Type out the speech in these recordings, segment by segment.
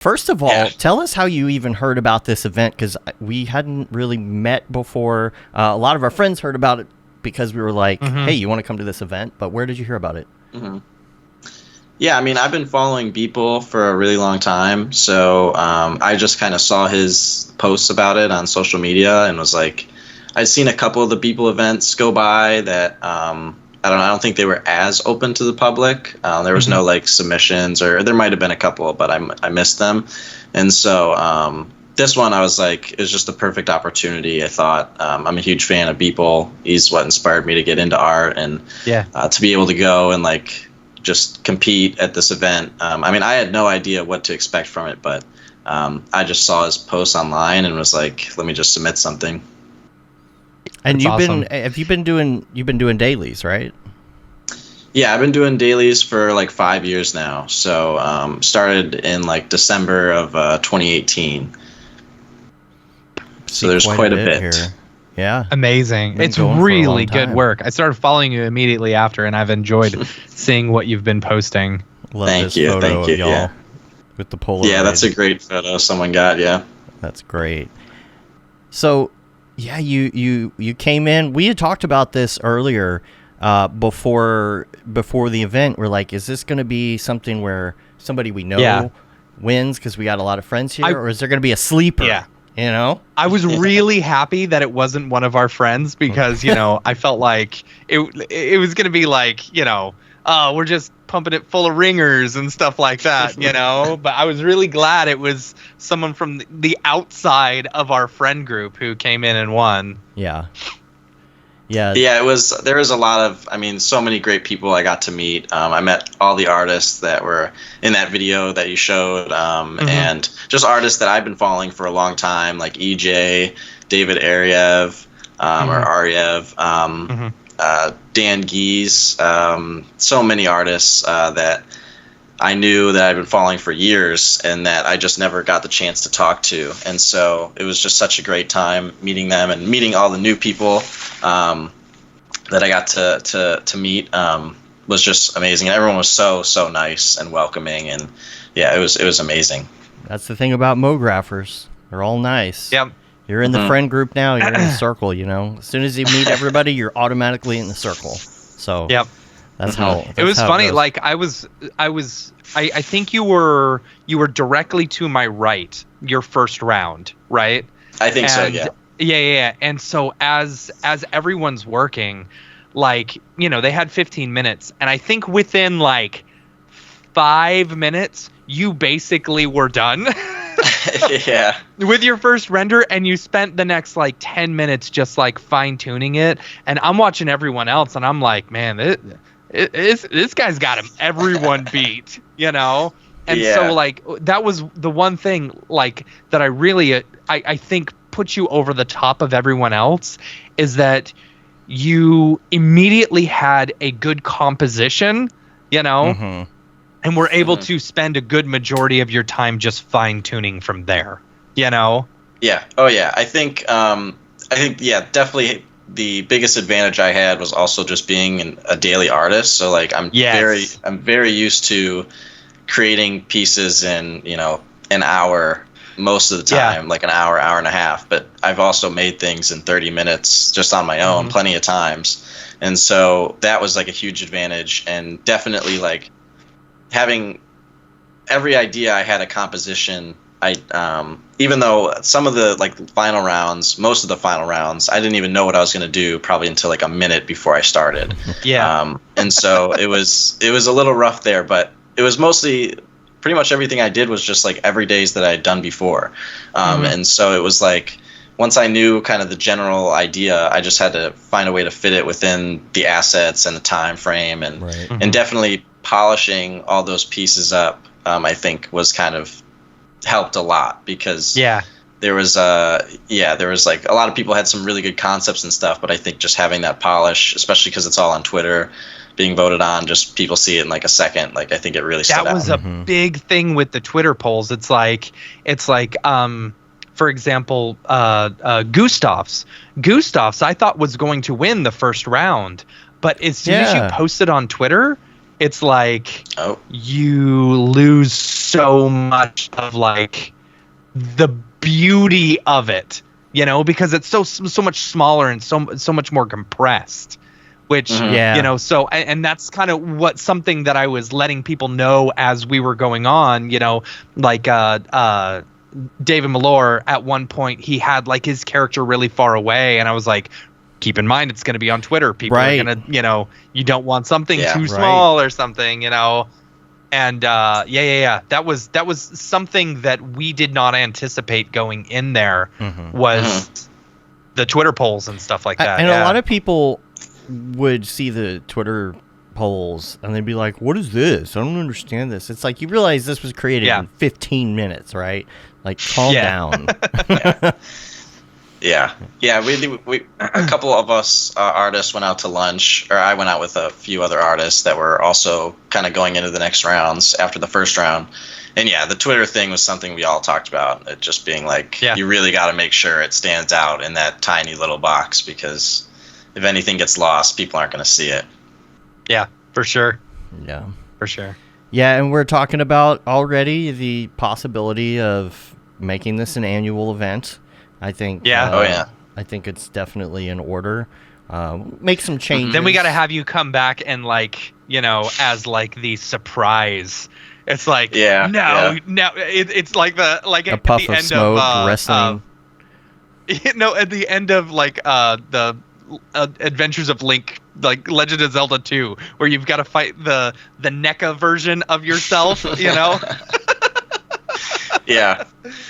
First of all, Yeah. tell us how you even heard about this event, because we hadn't really met before. A lot of our friends heard about it because we were like, hey, you want to come to this event? But where did you hear about it? Yeah, I mean, I've been following Beeple for a really long time, so I just kind of saw his posts about it on social media and was like, I'd seen a couple of the Beeple events go by that I don't think they were as open to the public. There was no like submissions, or there might have been a couple, but I missed them, and so this one I was like, it was just the perfect opportunity. I thought I'm a huge fan of Beeple. He's what inspired me to get into art, and to be able to go and like just compete at this event. I mean, I had no idea what to expect from it, but I just saw his posts online and was like, let me just submit something. And you've been doing dailies, right? Yeah, I've been doing dailies for like 5 years now. So started in like December of 2018. So there's quite a bit here. Yeah. Amazing. It's really good work. I started following you immediately after, and I've enjoyed seeing what you've been posting. Thank you. Y'all Yeah. With the Polaroid. Yeah, that's a great photo someone got. Yeah. That's great. So, yeah, you came in. We had talked about this earlier before the event. We're like, is this going to be something where somebody we know wins because we got a lot of friends here, or is there going to be a sleeper? Yeah. You know, I was really happy that it wasn't one of our friends, because I felt like it was going to be like, we're just pumping it full of ringers and stuff like that, But I was really glad it was someone from the outside of our friend group who came in and won. Yeah. There was a lot of, so many great people I got to meet. I met all the artists that were in that video that you showed, and just artists that I've been following for a long time, like EJ, David Ariev, or Ariev, Dan Geese, so many artists that I knew that I've been following for years and that I just never got the chance to talk to. And so it was just such a great time meeting them and meeting all the new people that I got to meet was just amazing. And everyone was so nice and welcoming. And yeah, it was amazing. That's the thing about Mographers. They're all nice. Yep. You're in the friend group now. You're in the circle, As soon as you meet everybody, you're automatically in the circle. So yep. That's how it was funny. Like I think you were directly to my right your first round, right? I think so, yeah. Yeah. And so as everyone's working, like, they had 15 minutes, and I think within like 5 minutes you basically were done. Yeah. With your first render, and you spent the next like 10 minutes just like fine tuning it, and I'm watching everyone else and I'm like, man, this guy's got everyone beat, And so like that was the one thing like that I really I think put you over the top of everyone else, is that you immediately had a good composition, and were able to spend a good majority of your time just fine tuning from there, Yeah. Oh yeah. I think definitely the biggest advantage I had was also just being a daily artist. So like I'm very used to creating pieces in, an hour most of the time, like an hour and a half. But I've also made things in 30 minutes just on my own plenty of times. And so that was like a huge advantage, and definitely like having every idea I had a composition. I even though some of the most of the final rounds, I didn't even know what I was going to do probably until like a minute before I started. And so it was a little rough there, but it was mostly pretty much everything I did was just like every days that I had done before. And so it was like, once I knew kind of the general idea, I just had to find a way to fit it within the assets and the time frame, and and definitely polishing all those pieces up, I think was kind of helped a lot, because there was like a lot of people had some really good concepts and stuff, but I think just having that polish, especially because it's all on Twitter being voted on, just people see it in like a second, like I think it really stood out. That was a big thing with the Twitter polls. It's like for example, Gustav's I thought was going to win the first round, but as soon as you posted on Twitter, it's like you lose so much of like the beauty of it, you know, because it's so much smaller and so much more compressed. Which, you know, so, and that's kind of something that I was letting people know as we were going on, you know, like David Malore, at one point, he had like his character really far away. And I was like, keep in mind, it's going to be on Twitter. People are going to, you know, you don't want something too small or something, you know. And that was something that we did not anticipate going in there was the Twitter polls and stuff like that. And a lot of people would see the Twitter polls and they'd be like, what is this? I don't understand this. It's like, you realize this was created in 15 minutes, right? Like, calm down. Yeah. We a couple of us artists went out to lunch, or I went out with a few other artists that were also kind of going into the next rounds after the first round. And the Twitter thing was something we all talked about. It just being like, you really got to make sure it stands out in that tiny little box, because if anything gets lost, people aren't going to see it. Yeah, for sure. Yeah. For sure. Yeah, and we're talking about already the possibility of making this an annual event. I think. Yeah. I think it's definitely in order. Make some changes. Then we got to have you come back and, like, you know, as like the surprise. It's like, no, it's like a puff of smoke, wrestling. At the end of like the Adventures of Link, like Legend of Zelda 2, where you've got to fight the NECA version of yourself, you know. Yeah,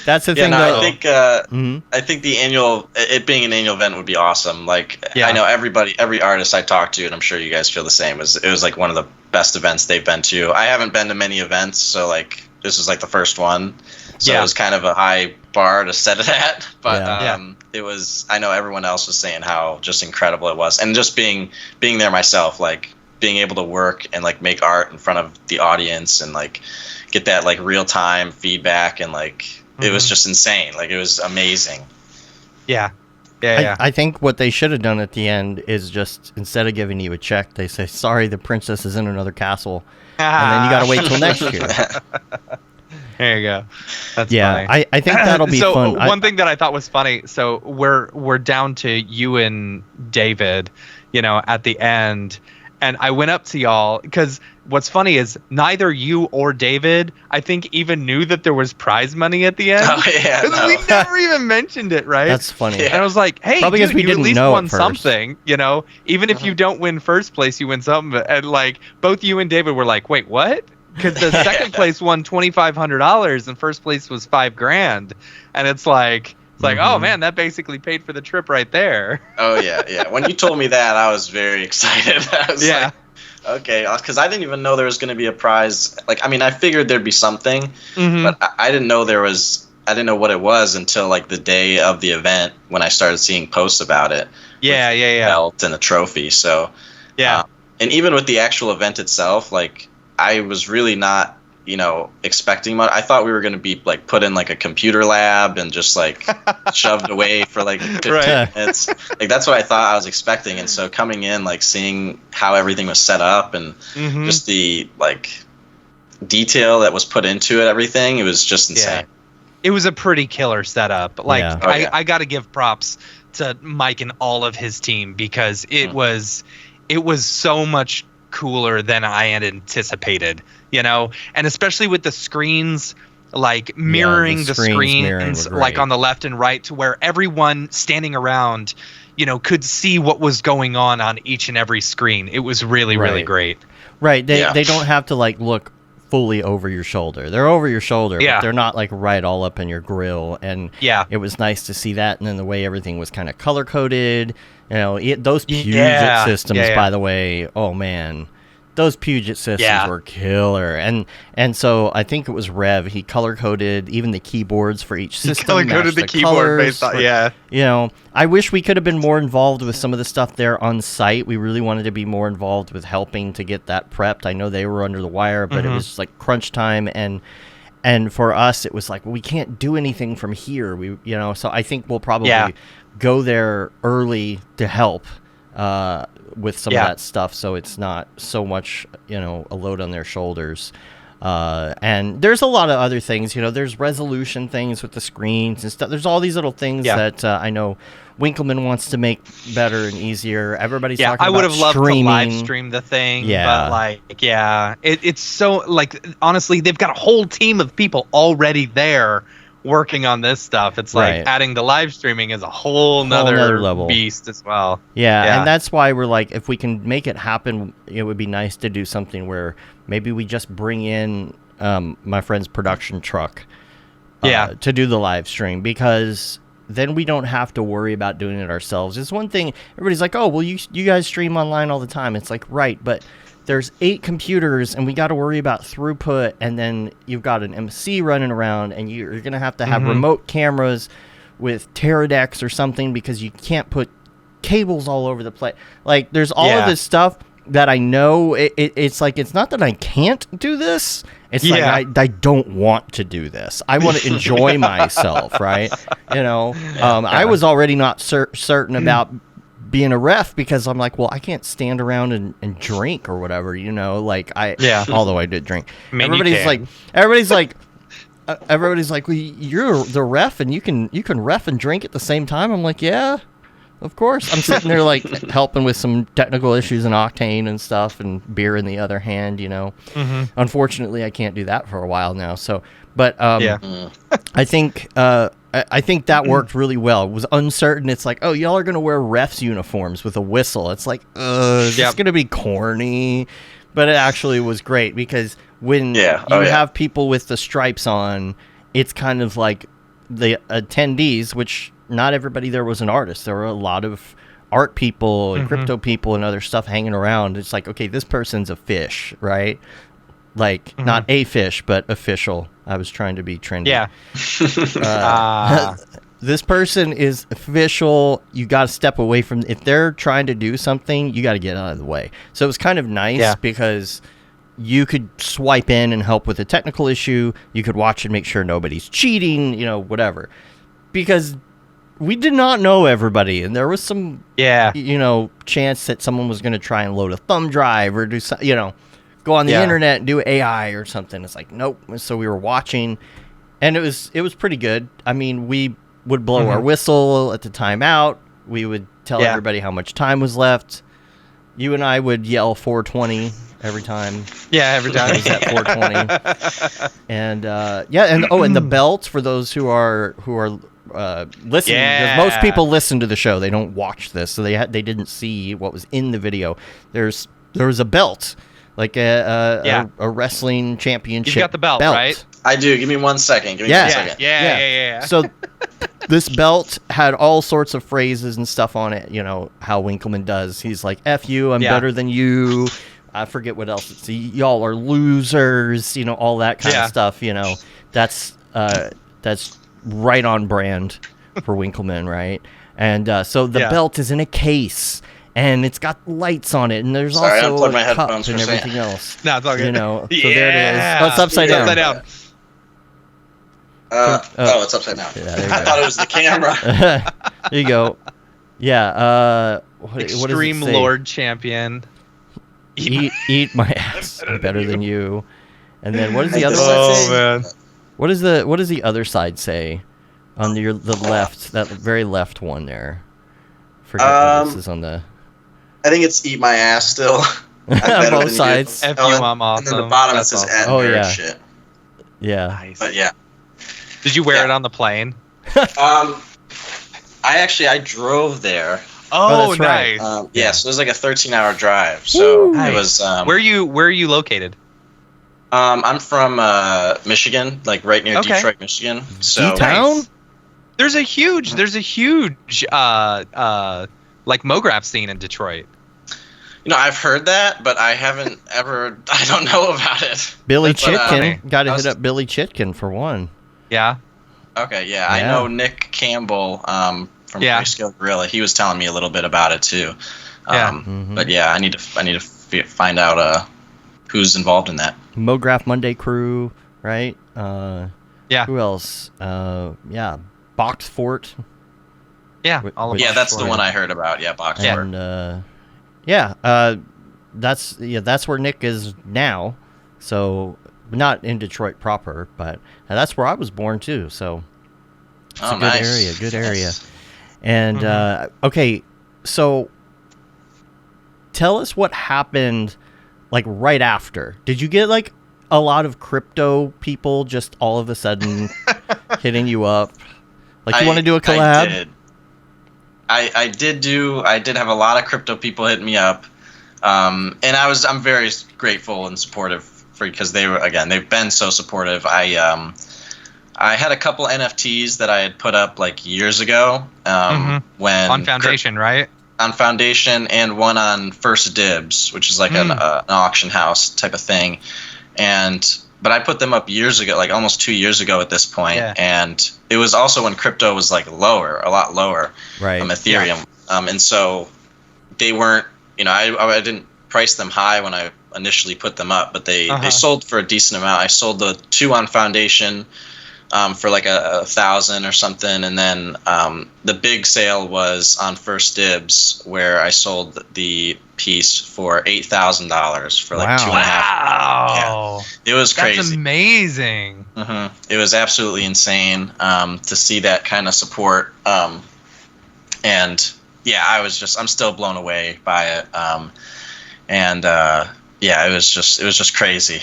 that's the thing. I think I think it being an annual event would be awesome. Like, I know every artist I talked to, and I'm sure you guys feel the same. It was like one of the best events they've been to. I haven't been to many events, so like this was like the first one. So it was kind of a high bar to set it at, but it was. I know everyone else was saying how just incredible it was, and just being there myself, like being able to work and like make art in front of the audience and like get that like real time feedback, and like it was just insane. Like, it was amazing. Yeah. I think what they should have done at the end is just, instead of giving you a check, they say, sorry, the princess is in another castle, and then you got to wait till next year. There you go. That's funny. I think that'll be fun. One thing that I thought was funny, so we're down to you and David, you know, at the end, and I went up to y'all because what's funny is neither you or David, I think, even knew that there was prize money at the end. Oh yeah, no. We never even mentioned it, right? That's funny. Yeah. And I was like, hey, probably dude, we you didn't at least know won at first. something, you know? Even if you don't win first place, you win something. And like both you and David were like, wait, what? Because the second place won $2,500 and first place was $5,000, and it's like, oh man, that basically paid for the trip right there. Oh yeah. When you told me that, I was very excited. I was like, okay, because I didn't even know there was going to be a prize. Like, I mean, I figured there'd be something, but I didn't know there was. I didn't know what it was until like the day of the event when I started seeing posts about it. Yeah. Belt and a trophy. So and even with the actual event itself, like, I was really not, you know, expecting much. I thought we were going to be like put in like a computer lab and just like shoved away for like 15 minutes. Like, that's what I thought I was expecting. And so coming in, like seeing how everything was set up and just the like detail that was put into it, everything, it was just insane. It was a pretty killer setup. Like, I got to give props to Mike and all of his team, because it was so much cooler than I had anticipated, you know, and especially with the screens, like mirroring the screens like on the left and right, to where everyone standing around, you know, could see what was going on each and every screen. It was really great. Right. They don't have to like look fully over your shoulder. They're over your shoulder, but they're not like right all up in your grill. And it was nice to see that. And then the way everything was kind of color coded, you know, those Puget systems, by the way, oh man, those Puget systems were killer. And so I think it was Rev, he color coded even the keyboards for each system. Color coded the keyboard based on, you know, I wish we could have been more involved with some of the stuff there on site. We really wanted to be more involved with helping to get that prepped. I know they were under the wire, but it was just like crunch time, and for us it was like, well, we can't do anything from here. So I think we'll probably go there early to help with some of that stuff, so it's not so much, a load on their shoulders. And there's a lot of other things, there's resolution things with the screens and stuff. There's all these little things that I know Winkleman wants to make better and easier. Everybody's talking about I would have loved to streaming. live stream the thing, but it's so, honestly, they've got a whole team of people already there working on this stuff. It's like adding the live streaming is a whole nother level beast as well. Yeah, and that's why we're like, if we can make it happen, it would be nice to do something where maybe we just bring in my friend's production truck to do the live stream, because then we don't have to worry about doing it ourselves. It's one thing, everybody's like, oh, well, you guys stream online all the time. It's like, right, but there's 8 computers, and we got to worry about throughput, and then you've got an MC running around, and you're going to have remote cameras with Teradeks or something, because you can't put cables all over the place. Like, there's all of this stuff that I know. It's like, it's not that I can't do this. It's like I don't want to do this. I want to enjoy myself, right? I was already not certain about being a ref, because I'm like, well, I can't stand around and drink or whatever, although I did drink. Everybody's like, well, you're the ref and you can ref and drink at the same time. I'm like, yeah, of course. I'm sitting there like helping with some technical issues in Octane and stuff, and beer in the other hand, Unfortunately, I can't do that for a while now. So, but I think that worked really well. It was uncertain. It's like, oh, y'all are going to wear refs uniforms with a whistle. It's like, is this going to be corny? But it actually was great, because when you have people with the stripes on, it's kind of like the attendees, which not everybody there was an artist. There were a lot of art people and crypto people and other stuff hanging around. It's like, okay, this person's a fish, right? Like, not a fish, but official. I was trying to be trendy. Yeah. This person is official. You got to step away from... If they're trying to do something, you got to get out of the way. So it was kind of nice because you could swipe in and help with a technical issue. You could watch and make sure nobody's cheating, whatever. Because we did not know everybody, and there was some, chance that someone was going to try and load a thumb drive or do something, go on the internet and do AI or something. It's like, nope. So we were watching, and it was pretty good. I mean, we would blow our whistle at the timeout. We would tell everybody how much time was left. You and I would yell 420 every time. Yeah, every time. It was at 420. And and the belt for those who are listening. Because most people listen to the show. They don't watch this, so they didn't see what was in the video. There was a belt. Like a wrestling championship. You've got the belt, right? I do. Give me 1 second. Give me 1 second. Yeah. So this belt had all sorts of phrases and stuff on it. How Winkleman does. He's like, F you, I'm better than you. I forget what else. It's y'all are losers. All that kind of stuff. That's right on brand for Winkleman, right? And so the belt is in a case. And it's got lights on it, and there's also a cup and everything else. No, it's all good. So there it is. Oh, it's upside down. It's upside down. Yeah, I thought it was the camera. There you go. Yeah. Extreme Lord Champion. Eat my ass. I'm better than you. And then what does the other side say? Man. What does the other side say on the left? That very left one there. Forget what this is on the. I think it's eat my ass still. Both sides. F you, I'm awesome. And then the bottom it says nerd shit. Yeah. Nice. But yeah. Did you wear it on the plane? I drove there. Oh, that's nice. Right. So it was like a 13-hour drive. So it was. Where are you located? I'm from Michigan, like right near Detroit, Michigan. So town. There's a huge like Mograph scene in Detroit. I've heard that, but I haven't ever. I don't know about it. Billy Chitkin. Got to hit up Billy Chitkin for one. Yeah. Okay. Yeah, I know Nick Campbell from Grayscale Gorilla. He was telling me a little bit about it too. But yeah, I need to find out who's involved in that. Mograph Monday crew, right? Yeah. Who else? Box Fort. Yeah, all of Yeah, that's the Box4. one I heard about. Yeah, Box4. And that's where Nick is now. So not in Detroit proper, but that's where I was born too. So it's a good area. Nice. And okay, so tell us what happened like right after. Did you get like a lot of crypto people just all of a sudden hitting you up? Like, you want to do a collab? I did have a lot of crypto people hitting me up. And I'm very grateful and supportive because they've been so supportive. I had a couple NFTs that I had put up like years ago, when on Foundation, right? On Foundation, and one on First Dibs, which is like an auction house type of thing. But I put them up years ago, like almost 2 years ago at this point. Yeah. And it was also when crypto was like a lot lower, right? Ethereum. Yeah. And so they weren't, I didn't price them high when I initially put them up, but they sold for a decent amount. I sold the 2 on Foundation for like 1,000 or something, and then the big sale was on First Dibs, where I sold the piece for $8,000 for like wow. 2.5. Wow, yeah. It was crazy. That's amazing. It was absolutely insane to see that kind of support, and yeah, I'm still blown away by it, it was just crazy.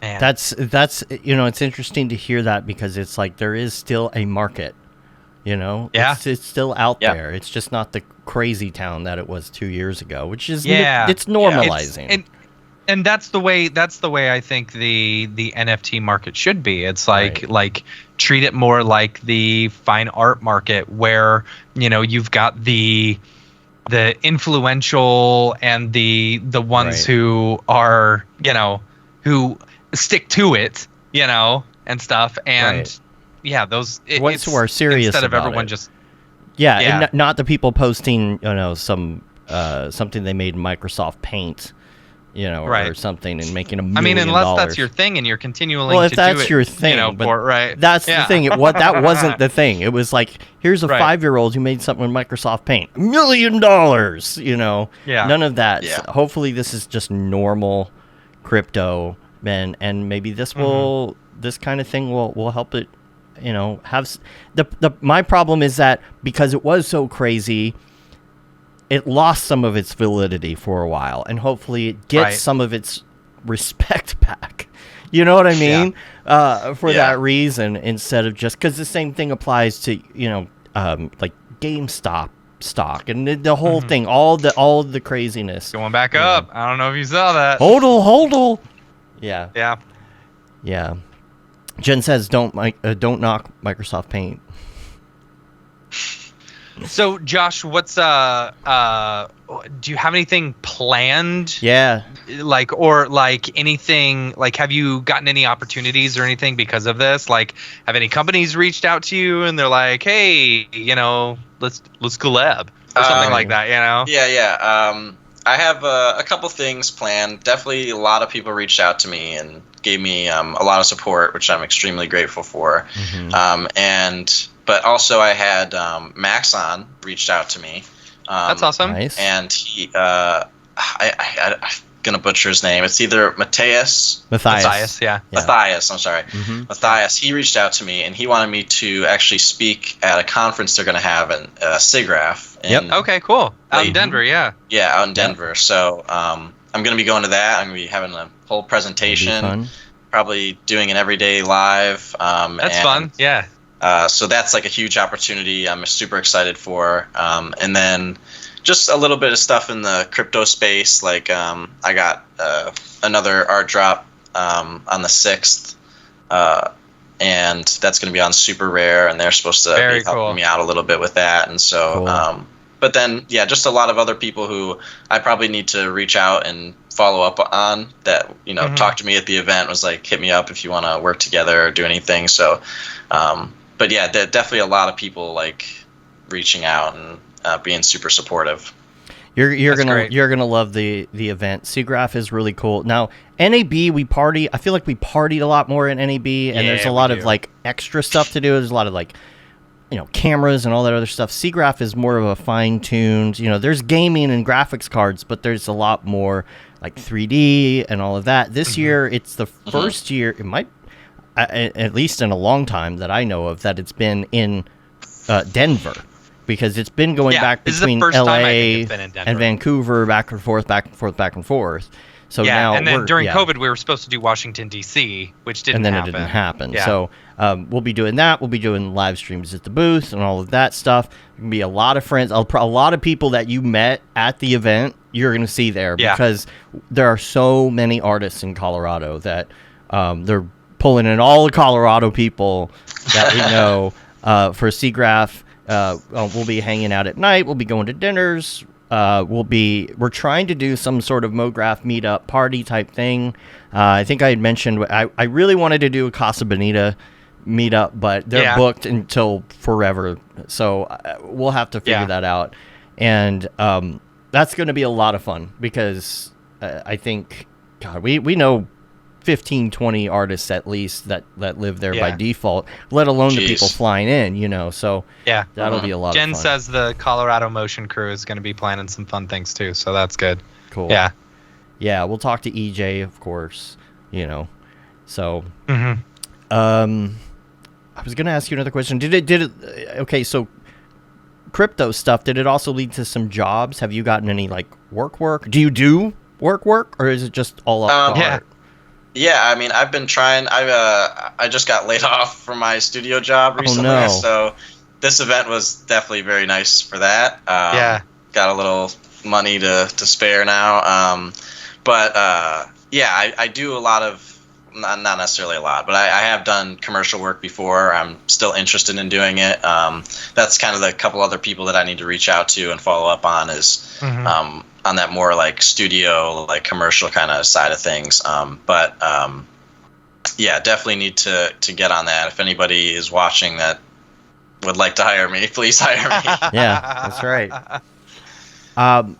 Man. That's it's interesting to hear that, because it's like there is still a market, Yeah. It's still out there. It's just not the crazy town that it was 2 years ago, which is it's normalizing. And that's the way I think the NFT market should be. It's like treat it more like the fine art market, where you've got the influential and the ones who are who stick to it, and stuff, and those ones who are serious instead of about everyone it. just and not the people posting some something they made in Microsoft Paint, or something, and making $1 million. Unless that's your thing and you're continuing if to that's do it, your thing, that's the thing. That wasn't the thing. It was like, here's a 5-year-old who made something with Microsoft Paint, $1 million. None of that. Yeah. So hopefully, this is just normal crypto, and maybe this this kind of thing will help it. Have my problem is that because it was so crazy, it lost some of its validity for a while, and hopefully it gets some of its respect back. You know what I mean? For that reason, instead of just because the same thing applies to like GameStop stock and the whole thing, all the craziness going back up. I don't know if you saw that. Hodl. Yeah. Yeah. Jen says, don't knock Microsoft Paint. So, Josh, what's do you have anything planned? Yeah. Like anything, like, have you gotten any opportunities or anything because of this? Like, have any companies reached out to you and they're like, hey, let's collab or something like that, Yeah. I have a couple things planned. Definitely a lot of people reached out to me and gave me a lot of support, which I'm extremely grateful for. But also I had Maxon reached out to me. That's awesome. Nice. And he, I'm going to butcher his name. It's either Matthias. Yeah. Matthias, I'm sorry. Matthias, he reached out to me, and he wanted me to actually speak at a conference they're going to have in SIGGRAPH. Okay, cool. Out in Denver, yeah. Yeah, out in Denver. So I'm going to be going to that. I'm going to be having a whole presentation. Probably doing an everyday live. That's fun, yeah. So that's like a huge opportunity I'm super excited for. And then just a little bit of stuff in the crypto space. Like I got another art drop on the 6th. And that's going to be on Super Rare, and they're supposed to be helping me out a little bit with that. And so, but then, just a lot of other people who I probably need to reach out and follow up on that, talk to me at the event, was like, hit me up if you want to work together or do anything. So, but yeah, definitely a lot of people like reaching out and being super supportive. You're gonna love the event. SIGGRAPH is really cool. Now NAB, I feel like we partied a lot more in NAB, and there's a lot of like extra stuff to do. There's a lot of like cameras and all that other stuff. Mograph is more of a fine-tuned, there's gaming and graphics cards, but there's a lot more like 3D and all of that. This year, it's the first year, it might, at least in a long time that I know of, that it's been in Denver, because it's been going back between LA and Vancouver, back and forth, back and forth, back and forth. So now, and then during COVID, we were supposed to do Washington D.C., which didn't happen. And then it didn't happen. Yeah. So we'll be doing that. We'll be doing live streams at the booth and all of that stuff. There can be a lot of friends, a lot of people that you met at the event. You're going to see there, because there are so many artists in Colorado that they're pulling in all the Colorado people that we know for Mograph. We'll be hanging out at night. We'll be going to dinners. We're trying to do some sort of Mograph meetup party type thing. I think I had mentioned I really wanted to do a Casa Bonita meetup, but they're booked until forever. So we'll have to figure that out. And that's going to be a lot of fun, because I think, God, we know 15, 20 artists at least that live there by default, let alone the people flying in, so that'll be a lot of fun. Jen says the Colorado Motion Crew is going to be planning some fun things too, so that's good. Cool. Yeah, we'll talk to EJ, of course, so I was going to ask you another question. Okay, so crypto stuff, did it also lead to some jobs? Have you gotten any like work? Do you do work, or is it just all up to art? Yeah, I mean, I've been trying. I just got laid off from my studio job recently, so this event was definitely very nice for that. Got a little money to spare now. I do a lot of, not necessarily a lot, but I have done commercial work before. I'm still interested in doing it. That's kind of the couple other people that I need to reach out to and follow up on is on that more like studio, like commercial kind of side of things. Definitely need to get on that. If anybody is watching that would like to hire me, please hire me. Yeah, that's right.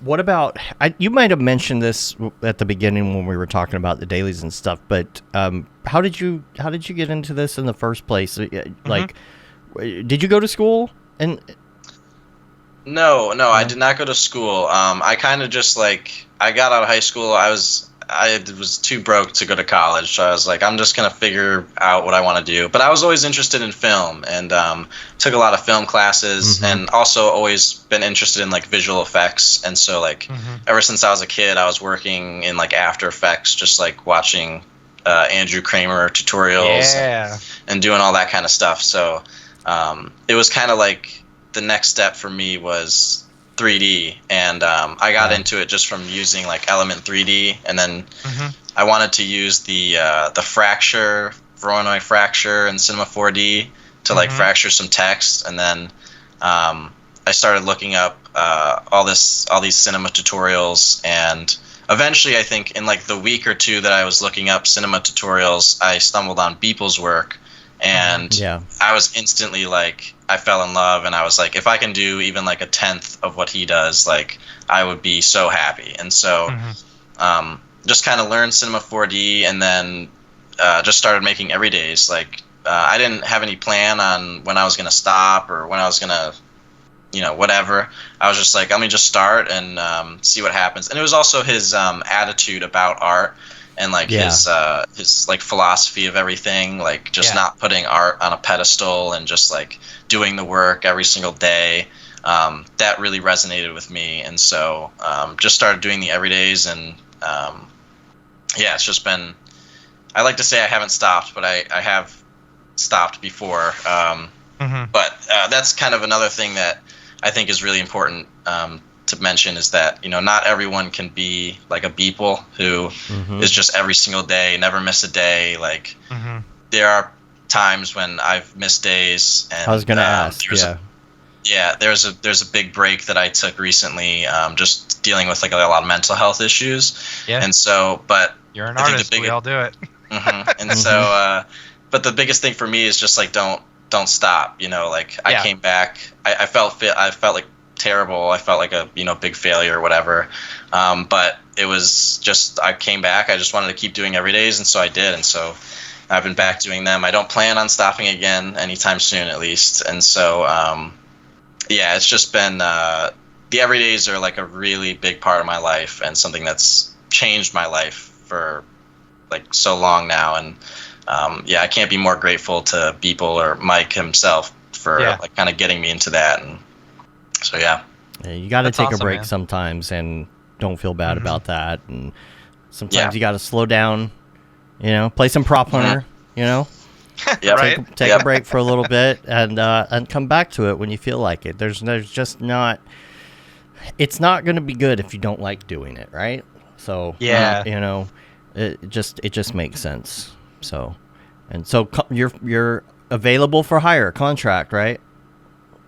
What about, you might have mentioned this at the beginning when we were talking about the dailies and stuff, but how did you get into this in the first place? Like, did you go to school? No, I did not go to school. I kind of just I got out of high school. I was too broke to go to college, so I was like, I'm just gonna figure out what I want to do. But I was always interested in film, and took a lot of film classes, and also always been interested in visual effects. And so ever since I was a kid, I was working in After Effects, just watching Andrew Kramer tutorials and doing all that kind of stuff. So it was kind of the next step for me was 3D, and I got into it just from using Element 3D, and then I wanted to use the Voronoi fracture and Cinema 4D to fracture some text, and then I started looking up all these cinema tutorials, and eventually I think in the week or two that I was looking up cinema tutorials, I stumbled on Beeple's work. And I was instantly I fell in love, and I was if I can do even a tenth of what he does, I would be so happy. And so just kind of learned Cinema 4D, and then just started making everydays. I didn't have any plan on when I was going to stop or when I was going to, whatever. I was just let me just start and see what happens. And it was also his attitude about art. And his philosophy of everything, not putting art on a pedestal and just doing the work every single day, that really resonated with me. And so just started doing the everydays, and it's just been, I like to say I haven't stopped, but I have stopped before. But that's kind of another thing that I think is really important to mention, is that not everyone can be like a Beeple who is just every single day, never miss a day. There are times when I've missed days, and I was gonna ask. There's a big break that I took recently, just dealing with a lot of mental health issues. And so, but you're an artist, we all do it. And so but the biggest thing for me is just don't stop. I came back, I felt terrible. I felt like a big failure or whatever, but it was just, I came back. I just wanted to keep doing every days, and so I did. And so I've been back doing them. I don't plan on stopping again anytime soon, at least. And so, yeah, it's just been the everydays are like a really big part of my life and something that's changed my life for like so long now. And yeah, I can't be more grateful to Beeple or Mike himself for like kind of getting me into that. And so, yeah. You got to take awesome, a break man. sometimes and don't feel bad about that. And sometimes you got to slow down, play some prop hunter, take a break for a little bit and come back to it when you feel like it. There's just not, it's not going to be good if you don't like doing it. Right. So, it just makes sense. So, you're available for hire, contract, right?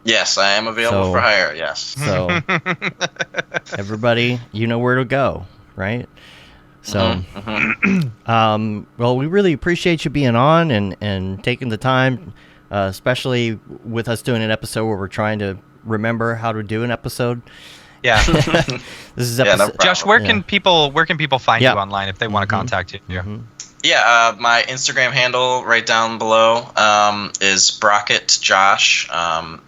Yes, I am available for hire. Yes. So everybody, you know where to go, right? So, well, we really appreciate you being on and taking the time, especially with us doing an episode where we're trying to remember how to do an episode. Yeah. This is episode. No, Josh, where can people find you online if they want to contact you? Mm-hmm. Yeah, my Instagram handle right down below is Brockett Josh _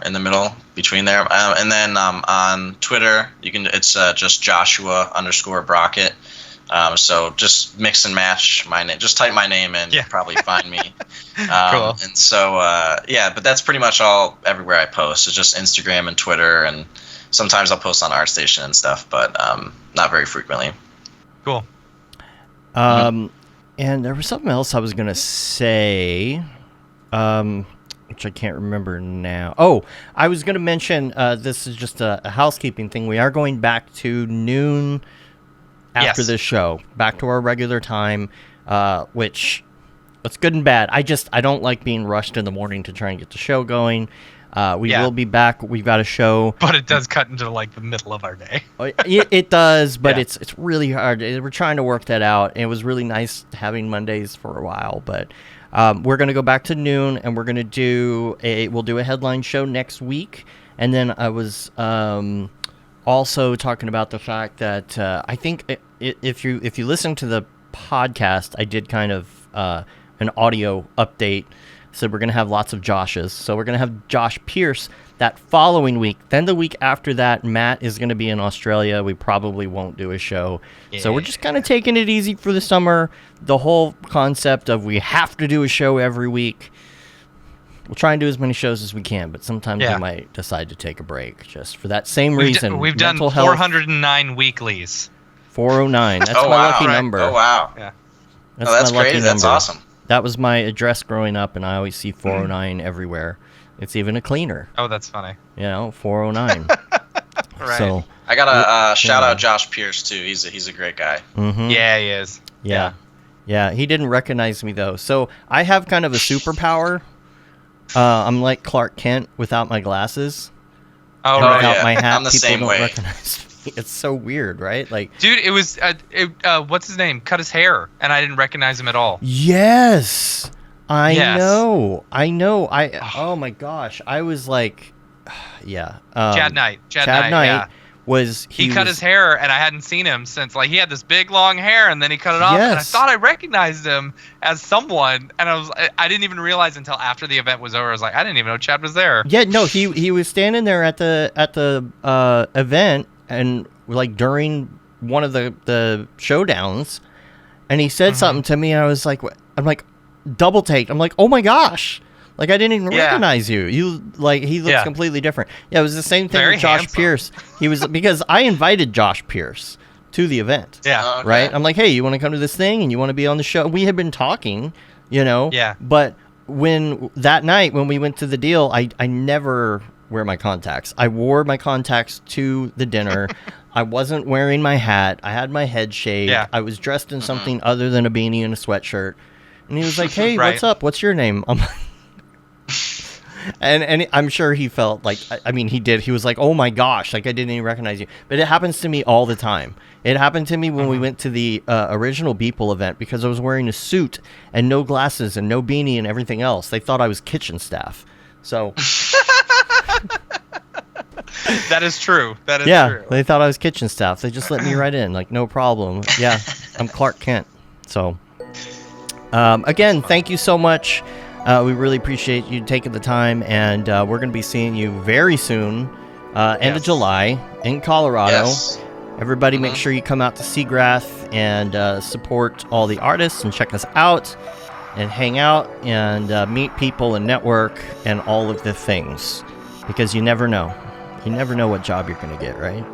in the middle between there, and then on Twitter it's just Joshua _ Brockett. So just mix and match my name. Just type my name in, you'll probably find me. Cool. And so but that's pretty much all everywhere I post. It's just Instagram and Twitter, and sometimes I'll post on ArtStation and stuff, but not very frequently. Cool. And there was something else I was gonna say, which I can't remember now. Oh, I was gonna mention this is just a housekeeping thing. We are going back to noon after this show, back to our regular time, which it's good and bad. I don't like being rushed in the morning to try and get the show going. We will be back. We've got a show, but it does cut into like the middle of our day. It does, but it's really hard. We're trying to work that out. It was really nice having Mondays for a while, but we're going to go back to noon, and we're going to we'll do a headline show next week. And then I was also talking about the fact that I think if you listen to the podcast, I did kind of an audio update. So we're going to have lots of Joshes. So we're going to have Josh Pierce that following week. Then the week after that, Matt is going to be in Australia. We probably won't do a show. Yeah. So we're just kind of taking it easy for the summer. The whole concept of we have to do a show every week. We'll try and do as many shows as we can, but sometimes we might decide to take a break just for that same reason. We've done 409 weeklies. 409. That's my lucky number. Oh, wow. Yeah. That's great. That's awesome. That was my address growing up, and I always see 409 everywhere. It's even a cleaner. Oh, that's funny. 409. Right. So I got to shout out Josh Pierce too. He's a great guy. Mm-hmm. Yeah, he is. Yeah. He didn't recognize me though. So I have kind of a superpower. I'm like Clark Kent without my glasses. Oh, and right. Without my hat, I'm the people same don't way. recognize me. It's so weird, right? Like, dude, it was what's his name? Cut his hair, and I didn't recognize him at all. Yes, I know. Oh my gosh, I was like, yeah. Chad Knight. Was he cut his hair, and I hadn't seen him since. Like, he had this big long hair, and then he cut it off, and I thought I recognized him as someone, and I didn't even realize until after the event was over. I was like, I didn't even know Chad was there. Yeah, no, he was standing there at the event, and like during one of the showdowns, and he said something to me, and I was like, I'm like, double take. I'm like, oh my gosh. Like, I didn't even recognize you. He looks completely different. Yeah, it was the same thing with Josh handsome. Pierce. He was, because I invited Josh Pierce to the event. Yeah. Okay. Right? I'm like, hey, you want to come to this thing and you want to be on the show? We had been talking, Yeah. But that night when we went to the deal, I never wear my contacts. I wore my contacts to the dinner. I wasn't wearing my hat. I had my head shaved. Yeah. I was dressed in something other than a beanie and a sweatshirt. And he was like, hey, what's up? What's your name? I'm like, and I'm sure he felt like, I mean, he did. He was like, oh my gosh, like I didn't even recognize you. But it happens to me all the time. It happened to me when we went to the original Beeple event because I was wearing a suit and no glasses and no beanie and everything else. They thought I was kitchen staff. So that is true. That is true. Yeah, they thought I was kitchen staff. They just let me right in, like no problem. Yeah, I'm Clark Kent. So Again, thank you so much. We really appreciate you taking the time, and we're going to be seeing you very soon, end of July, in Colorado. Yes. Everybody make sure you come out to Seagrass and support all the artists and check us out and hang out and meet people and network and all of the things, because you never know. You never know what job you're going to get, right?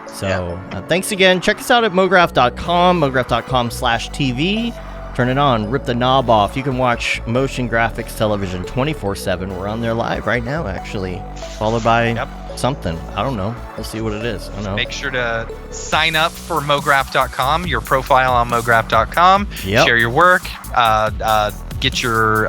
So thanks again. Check us out at mograph.com, mograph.com/TV. Turn it on. Rip the knob off. You can watch motion graphics television 24/7. We're on there live right now, actually. Followed by something. I don't know. We'll see what it is. I don't know. Make sure to sign up for mograph.com, your profile on mograph.com. Share your work. Get your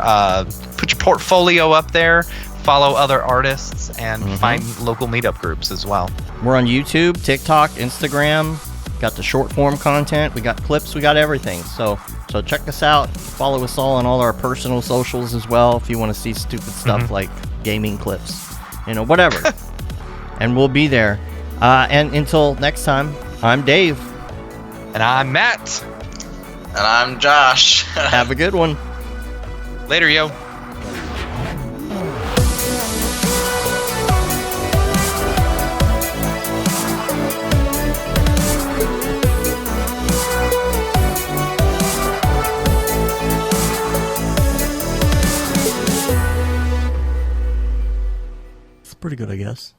put your portfolio up there. Follow other artists and find local meetup groups as well. We're on YouTube, TikTok, Instagram. Got the short form content. We got clips. We got everything. So check us out. Follow us all on all our personal socials as well if you want to see stupid stuff like gaming clips. Whatever. And we'll be there. And until next time, I'm Dave. And I'm Matt. And I'm Josh. Have a good one. Later, yo. Pretty good, I guess.